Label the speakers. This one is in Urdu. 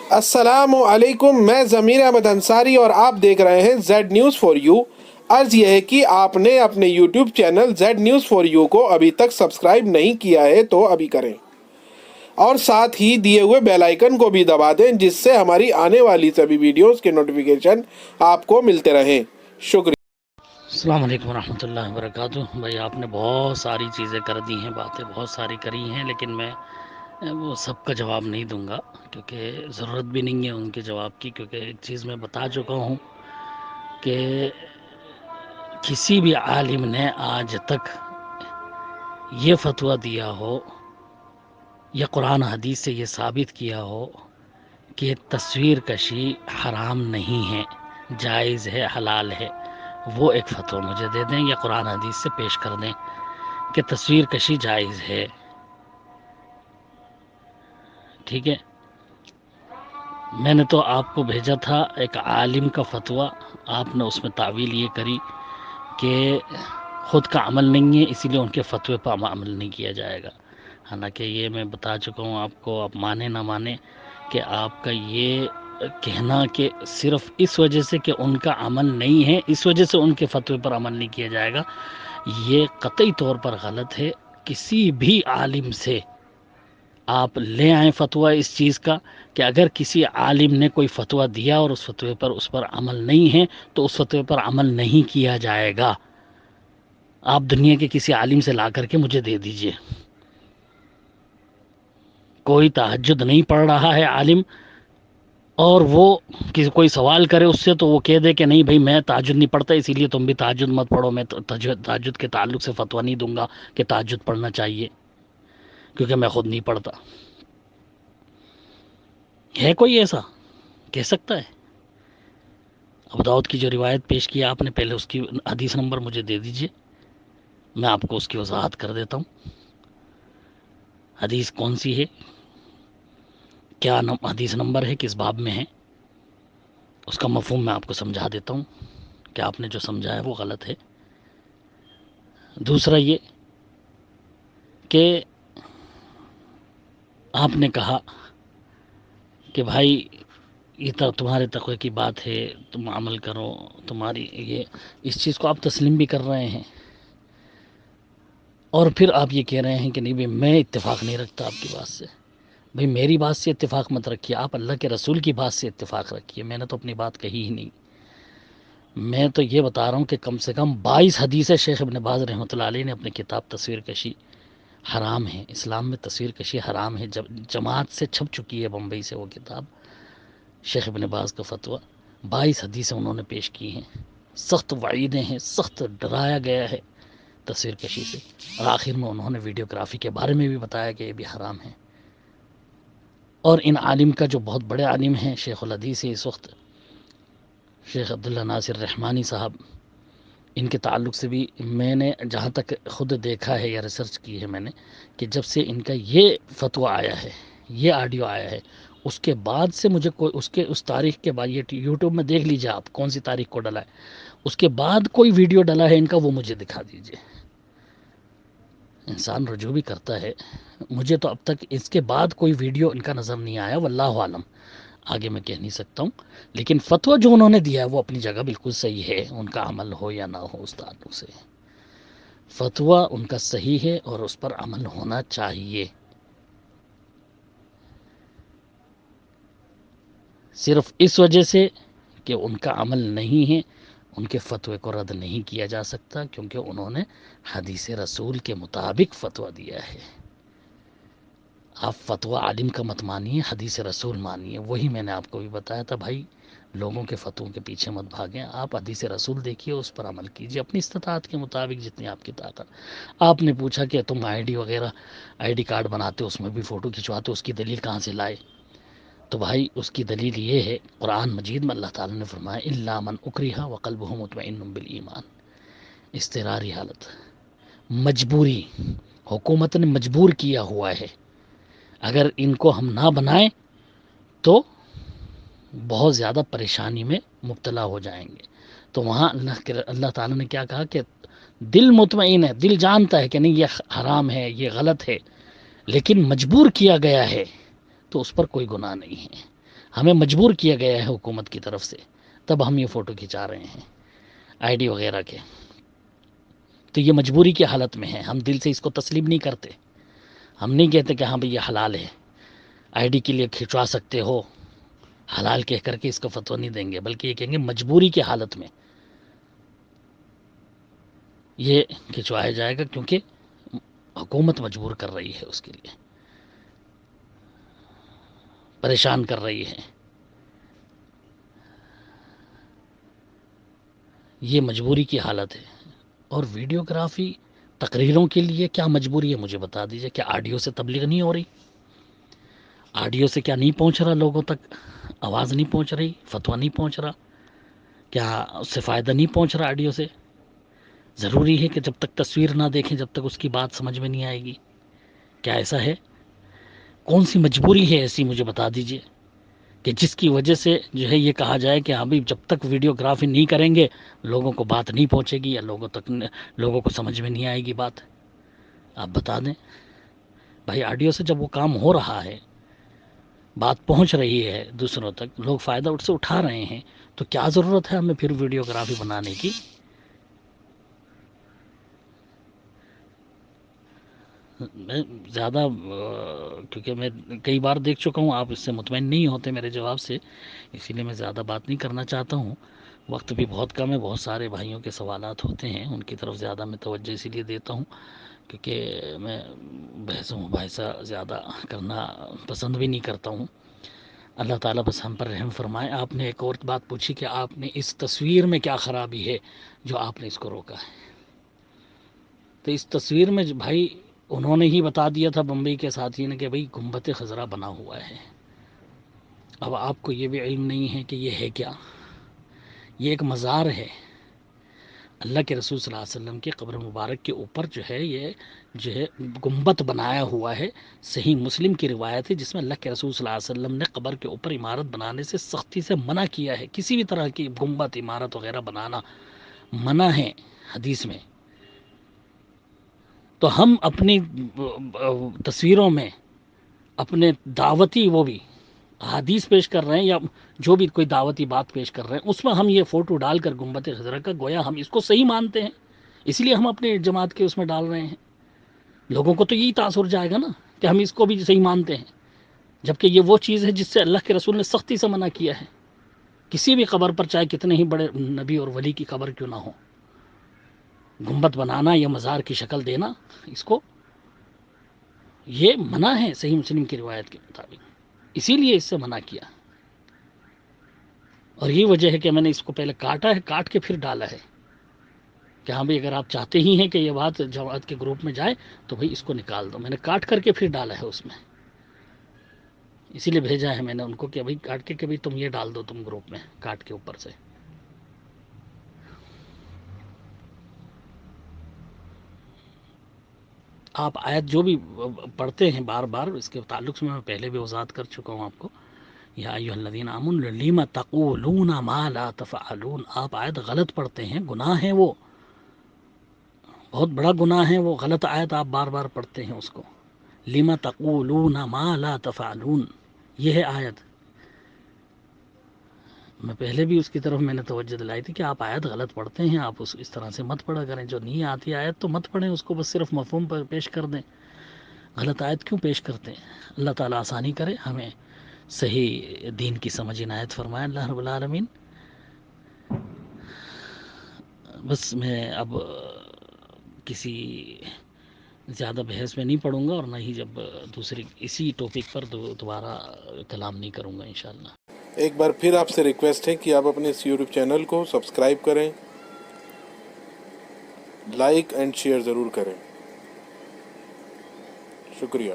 Speaker 1: السلام علیکم، میں ضمیر احمد انصاری اور آپ دیکھ رہے ہیں زیڈ نیوز فار یو۔ عرض یہ ہے کہ آپ نے اپنے YouTube channel Z news for you کو ابھی تک سبسکرائب نہیں کیا ہے تو ابھی کریں، اور ساتھ ہی دیے ہوئے بیل آئیکن کو بھی دبا دیں جس سے ہماری آنے والی سبھی ویڈیوز کے نوٹیفیکیشن آپ کو ملتے رہیں۔ شکریہ۔
Speaker 2: السلام علیکم ورحمۃ اللہ وبرکاتہ۔ بھائی آپ نے بہت ساری چیزیں کر دی ہیں، باتیں بہت ساری کری ہیں، لیکن میں وہ سب کا جواب نہیں دوں گا کیونکہ ضرورت بھی نہیں ہے ان کے جواب کی، کیونکہ ایک چیز میں بتا چکا ہوں کہ کسی بھی عالم نے آج تک یہ فتویٰ دیا ہو یا قرآن حدیث سے یہ ثابت کیا ہو کہ تصویر کشی حرام نہیں ہے، جائز ہے، حلال ہے، وہ ایک فتویٰ مجھے دے دیں یا قرآن حدیث سے پیش کر دیں کہ تصویر کشی جائز ہے۔ ٹھیک ہے، میں نے تو آپ کو بھیجا تھا ایک عالم کا فتویٰ، آپ نے اس میں تعویل یہ کری کہ خود کا عمل نہیں ہے، اسی لیے ان کے فتوے پر عمل نہیں کیا جائے گا۔ حالانکہ یہ میں بتا چکا ہوں آپ کو، آپ مانے نہ مانے، کہ آپ کا یہ کہنا کہ صرف اس وجہ سے کہ ان کا عمل نہیں ہے اس وجہ سے ان کے فتوے پر عمل نہیں کیا جائے گا، یہ قطعی طور پر غلط ہے۔ کسی بھی عالم سے آپ لے آئیں فتویٰ اس چیز کا کہ اگر کسی عالم نے کوئی فتویٰ دیا اور اس فتوے پر اس پر عمل نہیں ہے تو اس فتوے پر عمل نہیں کیا جائے گا۔ آپ دنیا کے کسی عالم سے لا کر کے مجھے دے دیجئے۔ کوئی تہجد نہیں پڑھ رہا ہے عالم اور وہ کوئی سوال کرے اس سے تو وہ کہہ دے کہ نہیں بھائی میں تہجد نہیں پڑھتا اسی لیے تم بھی تہجد مت پڑھو، میں تہجد کے تعلق سے فتویٰ نہیں دوں گا کہ تہجد پڑھنا چاہیے کیونکہ میں خود نہیں پڑھتا۔ ہے کوئی ایسا کہہ سکتا ہے؟ ابو داؤد کی جو روایت پیش کی آپ نے، پہلے اس کی حدیث نمبر مجھے دے دیجئے، میں آپ کو اس کی وضاحت کر دیتا ہوں۔ حدیث کون سی ہے، کیا حدیث نمبر ہے، کس باب میں ہے، اس کا مفہوم میں آپ کو سمجھا دیتا ہوں کہ آپ نے جو سمجھا ہے وہ غلط ہے۔ دوسرا یہ کہ آپ نے کہا کہ بھائی یہ تو تمہارے تقوی کی بات ہے، تم عمل کرو، تمہاری یہ، اس چیز کو آپ تسلیم بھی کر رہے ہیں اور پھر آپ یہ کہہ رہے ہیں کہ نہیں بھائی میں اتفاق نہیں رکھتا آپ کی بات سے۔ بھائی میری بات سے اتفاق مت رکھیے، آپ اللہ کے رسول کی بات سے اتفاق رکھیے، میں نے تو اپنی بات کہی ہی نہیں۔ میں تو یہ بتا رہا ہوں کہ کم سے کم 22 حدیث شیخ ابن باز رحمۃ اللہ علیہ نے اپنی کتاب تصویر کشی حرام ہے، اسلام میں تصویر کشی حرام ہے، جماعت سے چھپ چکی ہے بمبئی سے وہ کتاب، شیخ ابن باز کا فتویٰ، 22 حدیثیں انہوں نے پیش کی ہیں، سخت وعیدیں ہیں، سخت ڈرایا گیا ہے تصویر کشی سے، اور آخر میں انہوں نے ویڈیوگرافی کے بارے میں بھی بتایا کہ یہ بھی حرام ہے۔ اور ان عالم کا جو بہت بڑے عالم ہیں، شیخ الحدیث اس وقت شیخ عبداللہ ناصر رحمانی صاحب، ان کے تعلق سے بھی میں نے جہاں تک خود دیکھا ہے یا ریسرچ کی ہے میں نے، کہ جب سے ان کا یہ فتویٰ آیا ہے، یہ آڈیو آیا ہے، اس کے بعد سے مجھے کوئی اس تاریخ کے بعد، یہ یوٹیوب میں دیکھ لیجیے آپ کون سی تاریخ کو ڈلا ہے، اس کے بعد کوئی ویڈیو ڈلا ہے ان کا وہ مجھے دکھا دیجیے۔ انسان رجوع بھی کرتا ہے، مجھے تو اب تک اس کے بعد کوئی ویڈیو ان کا نظر نہیں آیا، واللہ عالم، آگے میں کہہ نہیں سکتا ہوں، لیکن فتویٰ جو انہوں نے دیا ہے وہ اپنی جگہ بالکل صحیح ہے، ان کا عمل ہو یا نہ ہو اس تعلق سے فتویٰ ان کا صحیح ہے اور اس پر عمل ہونا چاہیے۔ صرف اس وجہ سے کہ ان کا عمل نہیں ہے ان کے فتوے کو رد نہیں کیا جا سکتا، کیونکہ انہوں نے حدیث رسول کے مطابق فتویٰ دیا ہے۔ آپ فتویٰ عالم کا مت مانیے، حدیث رسول مانیے، وہی میں نے آپ کو بھی بتایا تھا بھائی، لوگوں کے فتووں کے پیچھے مت بھاگیں، آپ حدیث رسول دیکھیے، اس پر عمل کیجیے اپنی استطاعت کے مطابق جتنی آپ کی طاقت۔ آپ نے پوچھا کہ تم آئی ڈی وغیرہ، آئی ڈی کارڈ بناتے اس میں بھی فوٹو کھنچواتے، اس کی دلیل کہاں سے لائے؟ تو بھائی اس کی دلیل یہ ہے، قرآن مجید میں اللہ تعالیٰ نے فرمایا الا من اکرہ وقلبہ مطمئن بالایمان، اضطراری حالت، مجبوری، حکومت نے مجبور کیا ہوا ہے، اگر ان کو ہم نہ بنائیں تو بہت زیادہ پریشانی میں مبتلا ہو جائیں گے۔ تو وہاں اللہ تعالیٰ نے کیا کہا کہ دل مطمئن ہے، دل جانتا ہے کہ نہیں یہ حرام ہے، یہ غلط ہے، لیکن مجبور کیا گیا ہے تو اس پر کوئی گناہ نہیں ہے۔ ہمیں مجبور کیا گیا ہے حکومت کی طرف سے، تب ہم یہ فوٹو کھنچا رہے ہیں آئی ڈی وغیرہ کے. تو یہ مجبوری کی حالت میں ہے، ہم دل سے اس کو تسلیم نہیں کرتے. ہم نہیں کہتے کہ ہاں بھئی یہ حلال ہے، آئی ڈی کے لیے کھنچوا سکتے ہو، حلال کہہ کر کے اس کا فتویٰ نہیں دیں گے، بلکہ یہ کہیں گے مجبوری کی حالت میں یہ کھنچوایا جائے گا، کیونکہ حکومت مجبور کر رہی ہے، اس کے لیے پریشان کر رہی ہے. یہ مجبوری کی حالت ہے. اور ویڈیوگرافی تقریروں کے لیے کیا مجبوری ہے مجھے بتا دیجئے. کیا آڈیو سے تبلیغ نہیں ہو رہی؟ آڈیو سے کیا نہیں پہنچ رہا لوگوں تک؟ آواز نہیں پہنچ رہی؟ فتویٰ نہیں پہنچ رہا؟ کیا اس سے فائدہ نہیں پہنچ رہا آڈیو سے؟ ضروری ہے کہ جب تک تصویر نہ دیکھیں جب تک اس کی بات سمجھ میں نہیں آئے گی؟ کیا ایسا ہے؟ کون سی مجبوری ہے ایسی مجھے بتا دیجئے کہ جس کی وجہ سے جو ہے یہ کہا جائے کہ ابھی جب تک ویڈیوگرافی نہیں کریں گے لوگوں کو بات نہیں پہنچے گی، یا لوگوں کو سمجھ میں نہیں آئے گی بات؟ آپ بتا دیں بھائی. آڈیو سے جب وہ کام ہو رہا ہے، بات پہنچ رہی ہے دوسروں تک، لوگ فائدہ اس سے اٹھا رہے ہیں، تو کیا ضرورت ہے ہمیں پھر ویڈیوگرافی بنانے کی؟ میں زیادہ کیونکہ میں کئی بار دیکھ چکا ہوں، آپ اس سے مطمئن نہیں ہوتے میرے جواب سے، اسی لیے میں زیادہ بات نہیں کرنا چاہتا ہوں. وقت بھی بہت کم ہے، بہت سارے بھائیوں کے سوالات ہوتے ہیں، ان کی طرف زیادہ میں توجہ اسی لیے دیتا ہوں کیونکہ میں بحث و مباحثہ زیادہ کرنا پسند بھی نہیں کرتا ہوں. اللہ تعالیٰ بس ہم پر رحم فرمائے. آپ نے ایک اور بات پوچھی کہ آپ نے اس تصویر میں کیا خرابی ہے جو آپ نے اس کو روکا ہے. تو اس تصویر میں بھائی انہوں نے ہی بتا دیا تھا بمبئی کے ساتھی نے کہ بھئی گنبد خضرا بنا ہوا ہے. اب آپ کو یہ بھی علم نہیں ہے کہ یہ ہے کیا. یہ ایک مزار ہے. اللہ کے رسول صلی اللہ علیہ وسلم کی قبر مبارک کے اوپر جو ہے گنبد بنایا ہوا ہے. صحیح مسلم کی روایت ہے جس میں اللہ کے رسول صلی اللہ علیہ وسلم نے قبر کے اوپر عمارت بنانے سے سختی سے منع کیا ہے. کسی بھی طرح کی گنبد عمارت وغیرہ بنانا منع ہے حدیث میں. تو ہم اپنی تصویروں میں اپنے دعوتی وہ بھی حدیث پیش کر رہے ہیں یا جو بھی کوئی دعوتی بات پیش کر رہے ہیں، اس میں ہم یہ فوٹو ڈال کر گنبد خضرا کا گویا ہم اس کو صحیح مانتے ہیں، اس لیے ہم اپنے جماعت کے اس میں ڈال رہے ہیں. لوگوں کو تو یہی تاثر جائے گا نا کہ ہم اس کو بھی صحیح مانتے ہیں، جبکہ یہ وہ چیز ہے جس سے اللہ کے رسول نے سختی سے منع کیا ہے. کسی بھی قبر پر چاہے کتنے ہی بڑے نبی اور ولی کی قبر کیوں نہ ہو، گنبد بنانا یا مزار کی شکل دینا اس کو یہ منع ہے صحیح مسلم کی روایت کے مطابق. اسی لیے اس سے منع کیا. اور یہ وجہ ہے کہ میں نے اس کو پہلے کاٹا ہے، کاٹ کے پھر ڈالا ہے کہ ہاں بھائی اگر آپ چاہتے ہی ہیں کہ یہ بات جماعت کے گروپ میں جائے تو بھائی اس کو نکال دو. میں نے کاٹ کر کے پھر ڈالا ہے اس میں، اسی لیے بھیجا ہے میں نے ان کو کہ بھائی کاٹ کے بھائی تم یہ ڈال دو تم گروپ میں کاٹ کے اوپر سے. آپ آیت جو بھی پڑھتے ہیں بار بار اس کے تعلق سے میں پہلے بھی وضاحت کر چکا ہوں آپ کو. یا ایھا الذین آمنوا لم تقولون ما لا تفعلون. آپ آیت غلط پڑھتے ہیں، گناہ ہے وہ، بہت بڑا گناہ ہے وہ. غلط آیت آپ بار بار پڑھتے ہیں اس کو. لم تقولون ما لا تفعلون یہ ہے آیت. میں پہلے بھی اس کی طرف میں نے توجہ دلائی تھی کہ آپ آیت غلط پڑھتے ہیں، آپ اس طرح سے مت پڑھا کریں. جو نہیں آتی آیت تو مت پڑھیں اس کو، بس صرف مفہوم پر پیش کر دیں. غلط آیت کیوں پیش کرتے ہیں؟ اللہ تعالیٰ آسانی کرے، ہمیں صحیح دین کی سمجھ عنایت فرمائے اللہ رب العالمین. بس میں اب کسی زیادہ بحث میں نہیں پڑھوں گا اور نہ ہی جب دوسری اسی ٹاپک پر دوبارہ کلام نہیں کروں گا انشاءاللہ.
Speaker 1: ایک بار پھر آپ سے ریکویسٹ ہے کہ آپ اپنے اس یوٹیوب چینل کو سبسکرائب کریں، لائک اینڈ شیئر ضرور کریں. شکریہ.